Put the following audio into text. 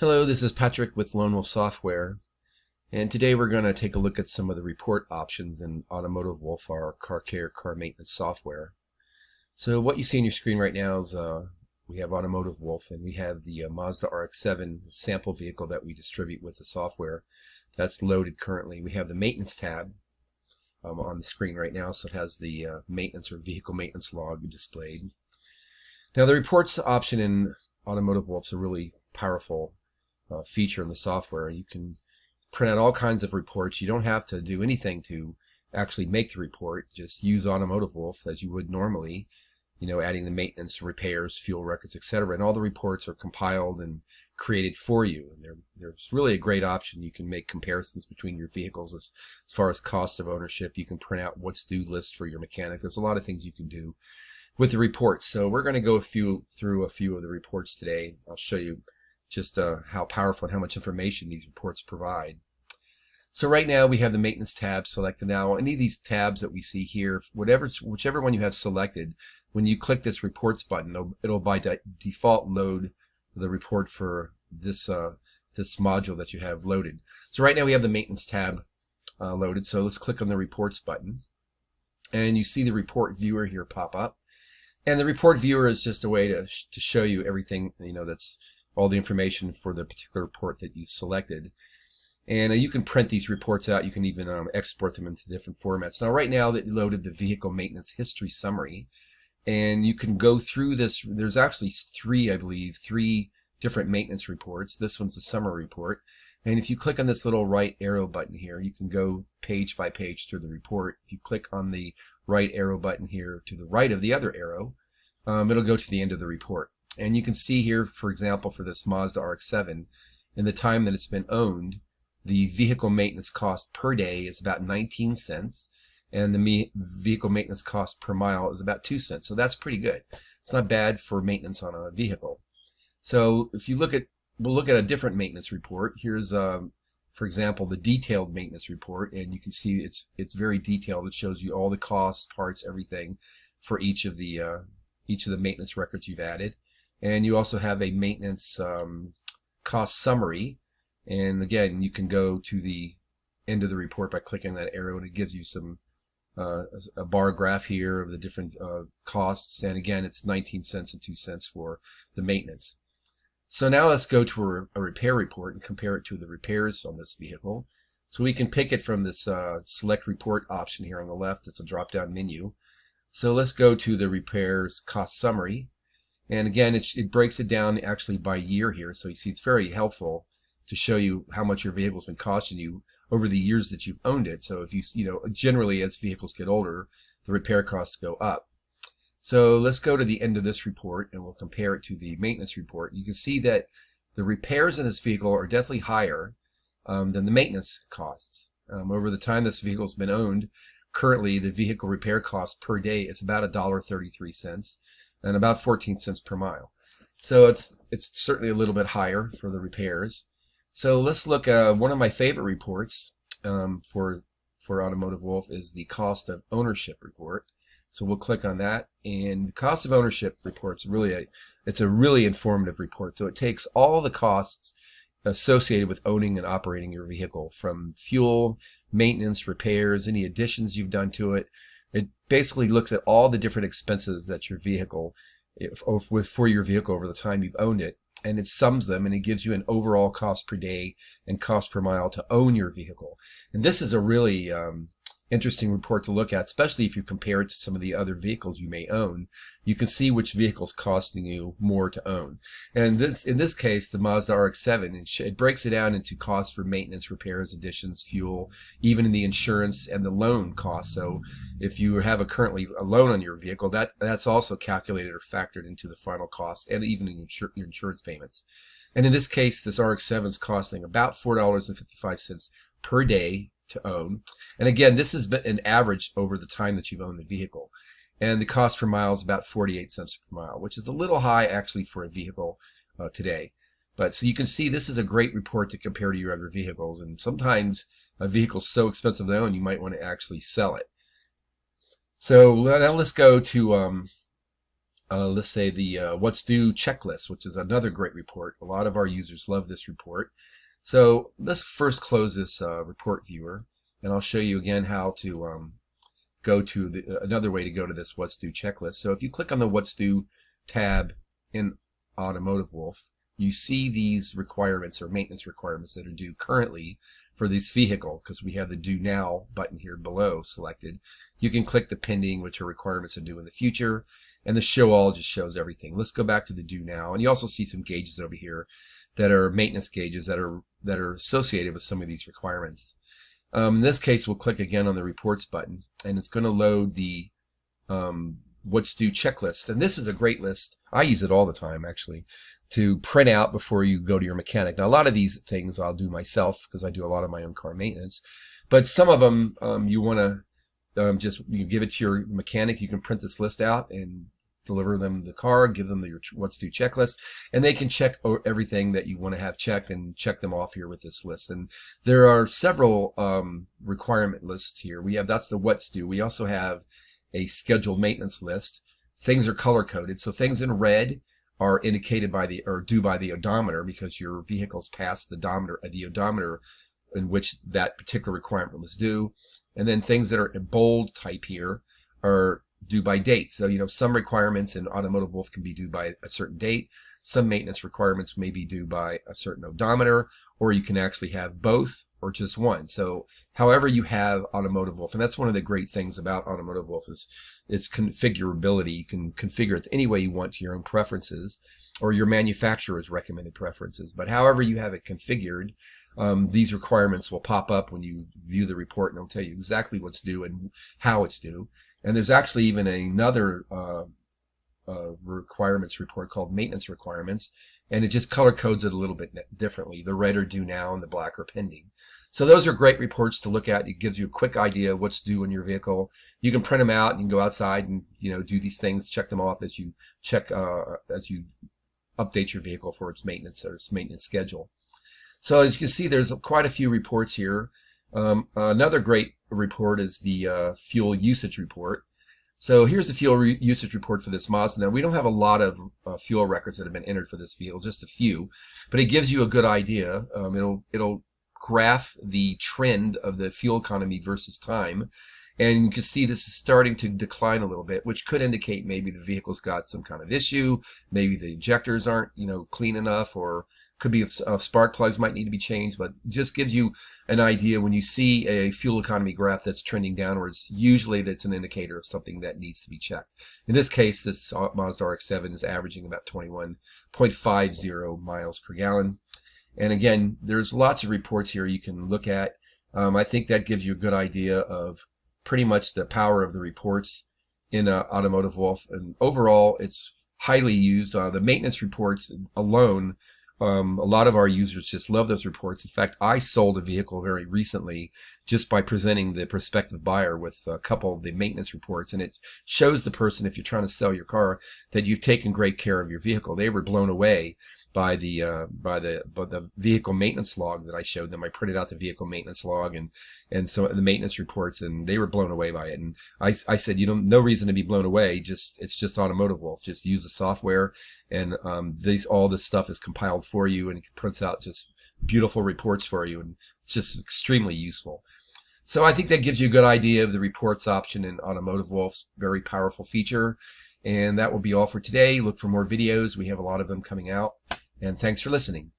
Hello, this is Patrick with Lone Wolf Software, and today we're going to take a look at some of the report options in Automotive Wolf, our car care, car maintenance software. So what you see on your screen right now is we have Automotive Wolf, and we have the Mazda RX-7 sample vehicle that we distribute with the software that's loaded currently. We have the maintenance tab on the screen right now, so it has the maintenance or vehicle maintenance log displayed. Now the reports option in Automotive Wolf is a really powerful feature in the software. You can print out all kinds of reports. You don't have to do anything to actually make the report. Just use Automotive Wolf as you would normally, adding the maintenance, repairs, fuel records, etc. And all the reports are compiled and created for you. And there's really a great option. You can make comparisons between your vehicles as far as cost of ownership. You can print out what's due list for your mechanic. There's a lot of things you can do with the reports. So we're going to go through a few of the reports today. I'll show you just how powerful and how much information these reports provide. So right now we have the maintenance tab selected. Now any of these tabs that we see here, whichever one you have selected, when you click this reports button, it'll by default load the report for this this module that you have loaded. So right now we have the maintenance tab loaded. So let's click on the reports button, and you see the report viewer here pop up. And the report viewer is just a way to show you everything, that's all the information for the particular report that you've selected. And you can print these reports out. You can even export them into different formats. Now right now that loaded the vehicle maintenance history summary, and you can go through this. There's actually three different maintenance reports. This one's the summary report. And if you click on this little right arrow button here, you can go page by page through the report. If you click on the right arrow button here to the right of the other arrow, it'll go to the end of the report. And you can see here, for example, for this Mazda RX-7, in the time that it's been owned, the vehicle maintenance cost per day is about 19 cents, and the vehicle maintenance cost per mile is about 2 cents. So that's pretty good. It's not bad for maintenance on a vehicle. So if you we'll look at a different maintenance report. Here's, for example, the detailed maintenance report, and you can see it's very detailed. It shows you all the costs, parts, everything for each of the maintenance records you've added. And you also have a maintenance cost summary. And again, you can go to the end of the report by clicking that arrow, and it gives you some a bar graph here of the different costs. And again, it's 19 cents and 2 cents for the maintenance. So now let's go to a repair report and compare it to the repairs on this vehicle. So we can pick it from this select report option here on the left. It's a drop-down menu. So let's go to the repairs cost summary. And again, it breaks it down actually by year here. So you see it's very helpful to show you how much your vehicle's been costing you over the years that you've owned it. So if generally as vehicles get older, the repair costs go up. So let's go to the end of this report and we'll compare it to the maintenance report. You can see that the repairs in this vehicle are definitely higher than the maintenance costs. Over the time this vehicle's been owned, currently the vehicle repair cost per day is about $1.33 and about 14 cents per mile. So it's certainly a little bit higher for the repairs. So let's look at one of my favorite reports for Automotive Wolf is the cost of ownership report. So we'll click on that, and the cost of ownership report's it's a really informative report. So it takes all the costs associated with owning and operating your vehicle, from fuel, maintenance, repairs, any additions you've done to it. It basically looks at all the different expenses that your vehicle for your vehicle over the time you've owned it, and it sums them, and it gives you an overall cost per day and cost per mile to own your vehicle. And this is a really interesting report to look at, especially if you compare it to some of the other vehicles you may own. You can see which vehicle's costing you more to own. And in this case, the Mazda RX-7, it breaks it down into costs for maintenance, repairs, additions, fuel, even in the insurance and the loan costs. So if you have currently a loan on your vehicle, that's also calculated or factored into the final cost, and even in your insurance payments. And in this case, this RX-7 is costing about $4.55 per day to own. And again, this has been an average over the time that you've owned the vehicle. And the cost per mile is about 48 cents per mile, which is a little high actually for a vehicle today. But so you can see this is a great report to compare to your other vehicles. And sometimes a vehicle's so expensive to own, you might want to actually sell it. So now let's go to let's say the What's Due checklist, which is another great report. A lot of our users love this report. So let's first close this report viewer, and I'll show you again how to go to another way to go to this What's Due checklist. So if you click on the What's Due tab in Automotive Wolf, you see these requirements or maintenance requirements that are due currently for this vehicle, because we have the Due Now button here below selected. You can click the pending, which are requirements are due in the future, and the Show All just shows everything. Let's go back to the Due Now, and you also see some gauges over here that are maintenance gauges that are associated with some of these requirements. In this case, we'll click again on the Reports button, and it's going to load the What's Due checklist. And this is a great list. I use it all the time, actually, to print out before you go to your mechanic. Now, a lot of these things I'll do myself because I do a lot of my own car maintenance. But some of them you want to you give it to your mechanic. You can print this list out and deliver them the car, give them your What's Due checklist, and they can check everything that you want to have checked and check them off here with this list. And there are several requirement lists here. That's the What's Due. We also have a scheduled maintenance list. Things are color coded, so things in red are indicated by due by the odometer, because your vehicle's past the odometer in which that particular requirement was due. And then things that are in bold type here are due by date. So, some requirements in Automotive Wolf can be due by a certain date. Some maintenance requirements may be due by a certain odometer, or you can actually have both or just one. So however you have Automotive Wolf, and that's one of the great things about Automotive Wolf is its configurability. You can configure it any way you want to your own preferences or your manufacturer's recommended preferences. But however you have it configured, these requirements will pop up when you view the report, and it'll tell you exactly what's due and how it's due. And there's actually even another requirements report called maintenance requirements, and it just color codes it a little bit differently. The red are due now and the black are pending. So those are great reports to look at. It gives you a quick idea of what's due in your vehicle. You can print them out and you can go outside and do these things, check them off as you update your vehicle for its maintenance or its maintenance schedule. So as you can see, there's quite a few reports here. Another great report is the fuel usage report. So here's the fuel usage report for this Mazda. Now, we don't have a lot of fuel records that have been entered for this vehicle, just a few, but it gives you a good idea. It'll graph the trend of the fuel economy versus time, and you can see this is starting to decline a little bit, which could indicate maybe the vehicle's got some kind of issue, maybe the injectors aren't clean enough, or could be spark plugs might need to be changed. But it just gives you an idea. When you see a fuel economy graph that's trending downwards, usually that's an indicator of something that needs to be checked. In this case, this Mazda RX-7 is averaging about 21.50 miles per gallon. And again, there's lots of reports here you can look at. I think that gives you a good idea of pretty much the power of the reports in Automotive Wolf. And overall, it's highly used. The maintenance reports alone, a lot of our users just love those reports. In fact, I sold a vehicle very recently just by presenting the prospective buyer with a couple of the maintenance reports, and it shows the person, if you're trying to sell your car, that you've taken great care of your vehicle. They were blown away by the vehicle maintenance log that I showed them. I printed out the vehicle maintenance log and some of the maintenance reports, and they were blown away by it. And I said, no reason to be blown away. It's just Automotive Wolf. Just use the software, and all this stuff is compiled for you, and it prints out just beautiful reports for you, and it's just extremely useful. So I think that gives you a good idea of the reports option in Automotive Wolf's very powerful feature. And that will be all for today. Look for more videos. We have a lot of them coming out. And thanks for listening.